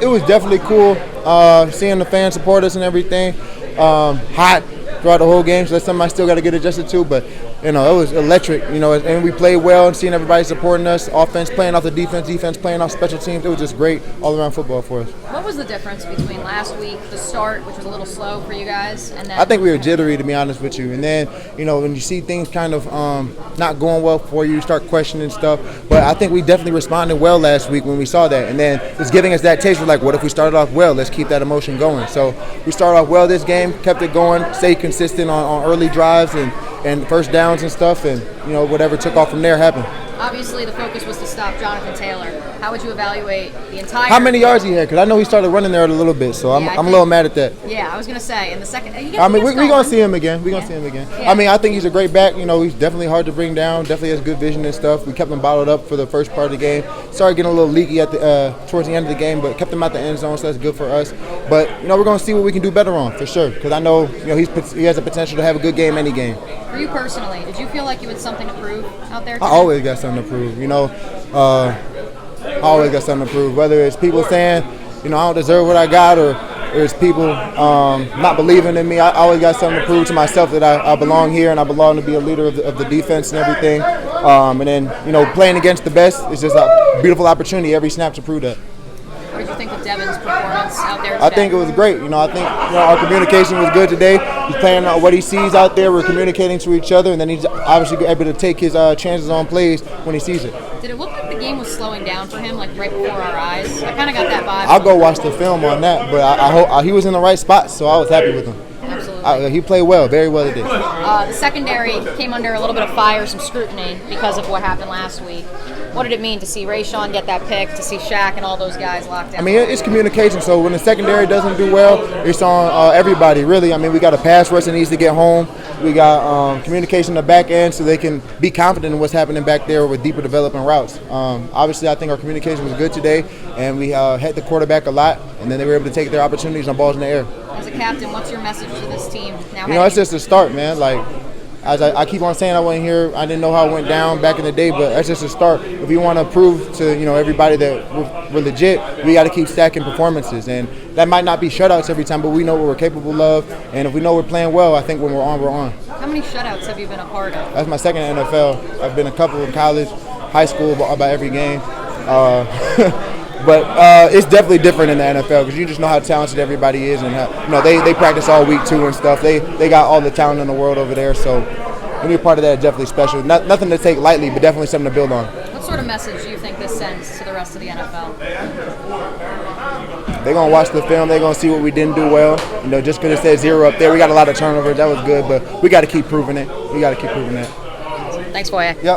It was definitely cool seeing the fans support us and everything. Hot throughout the whole game, so that's something I still got to get adjusted to. But it was electric. And we played well, and seeing everybody supporting us, offense playing off the defense playing off special teams. It was just great all-around football for us. What was the difference between last week, the start, which was a little slow for you guys, and then? I think we were jittery, to be honest with you. And then, when you see things kind of not going well for you, you start questioning stuff. But I think we definitely responded well last week when we saw that. And then it's giving us that taste. We're like, what if we started off well? Let's keep that emotion going. So we started off well this game, kept it going, stayed consistent on early drives and first downs and stuff. And, whatever took off from there happened. Obviously, the focus was to stop Jonathan Taylor. How would you evaluate the entire? How many yards he had? Because I know he started running there a little bit, so I'm a little mad at that. Yeah, I was going to say, in the second. We're going to see him again. We're going to see him again. Yeah. I think he's a great back. He's definitely hard to bring down. Definitely has good vision and stuff. We kept him bottled up for the first part of the game. Started getting a little leaky at towards the end of the game, but kept him out the end zone, so that's good for us. But, we're going to see what we can do better on, for sure. Because I know, he has the potential to have a good game any game. For you personally, did you feel like you had something to prove out there today? I always got something to prove, I always got something to prove. Whether it's people saying, I don't deserve what I got, or it's people not believing in me, I always got something to prove to myself that I belong here and I belong to be a leader of the defense and everything. And then, playing against the best is just a beautiful opportunity every snap to prove that. What did you think of Devin's performance out there today? I think it was great. I think our communication was good today. He's playing what he sees out there. We're communicating to each other, and then he's obviously able to take his chances on plays when he sees it. Did it look like the game was slowing down for him, like right before our eyes? I kind of got that vibe. I'll go watch the film on that, but I hope he was in the right spot, so I was happy with him. Absolutely. He played well, very well today. The secondary came under a little bit of fire, some scrutiny because of what happened last week. What did it mean to see Rayshon get that pick, to see Shaq and all those guys locked down? It's communication. So when the secondary doesn't do well, it's on everybody, really. We got a pass rush that needs to get home. We got communication in the back end so they can be confident in what's happening back there with deeper developing routes. Obviously, I think our communication was good today, and we hit the quarterback a lot, and then they were able to take their opportunities on balls in the air. As a captain, what's your message to this team now? It's just a start, man. As I keep on saying, I wasn't here. I didn't know how it went down back in the day, but that's just a start. If we want to prove to everybody that we're legit, we got to keep stacking performances, and that might not be shutouts every time, but we know what we're capable of, and if we know we're playing well, I think when we're on, we're on. How many shutouts have you been a part of? That's my second NFL. I've been a couple in college, high school, about every game. But it's definitely different in the NFL because you just know how talented everybody is, and they practice all week too and stuff. They got all the talent in the world over there, so to be a part of that is definitely special. Nothing to take lightly, but definitely something to build on. What sort of message do you think this sends to the rest of the NFL? They're gonna watch the film. They're gonna see what we didn't do well. Just because it says 0 up there, we got a lot of turnovers. That was good, but we got to keep proving it. We got to keep proving that. Thanks, Foye. Yep.